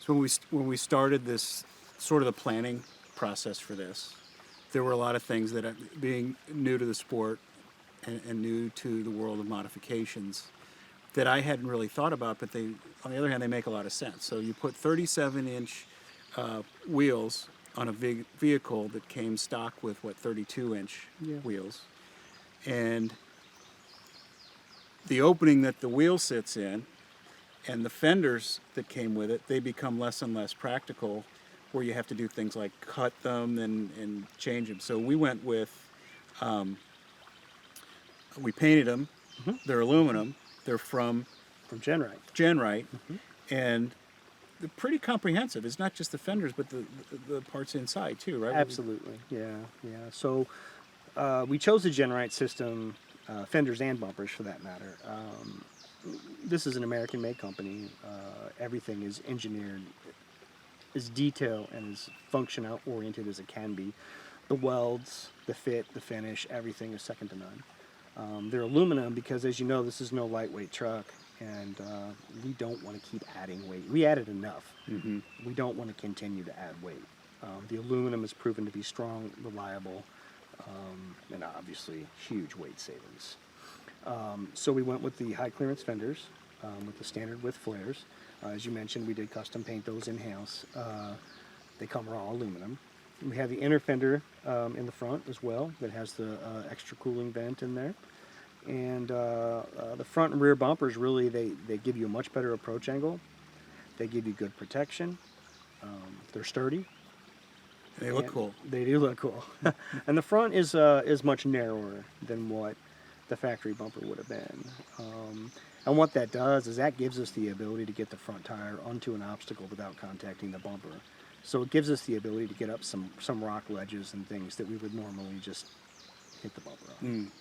So when we started this, sort of the planning process for this, there were a lot of things that, being new to the sport and new to the world of modifications, that I hadn't really thought about, but they, on the other hand, they make a lot of sense. So you put 37-inch wheels on a vehicle that came stock with, 32-inch wheels. And the opening that the wheel sits in and the fenders that came with it, they become less and less practical, where you have to do things like cut them and change them. So we went with, we painted them. Mm-hmm. They're aluminum. They're from Genright. Mm-hmm. And they're pretty comprehensive. It's not just the fenders, but the parts inside too, right? Absolutely, yeah. So we chose the Genright system, fenders and bumpers for that matter. This is an American-made company. Everything is engineered as detail and as function-oriented as it can be. The welds, the fit, the finish, everything is second to none. They're aluminum because, as you know, this is no lightweight truck, and we don't want to keep adding weight. We added enough. Mm-hmm. We don't want to continue to add weight. The aluminum has proven to be strong, reliable, and obviously huge weight savings. So we went with the high clearance fenders with the standard width flares. As you mentioned, we did custom paint those in-house. They come raw aluminum. We have the inner fender in the front as well that has the extra cooling vent in there. And the front and rear bumpers, really, they give you a much better approach angle. They give you good protection. They're sturdy. They look cool. They do look cool. And the front is much narrower than what the factory bumper would have been. And what that does is that gives us the ability to get the front tire onto an obstacle without contacting the bumper. So it gives us the ability to get up some rock ledges and things that we would normally just hit the bumper on.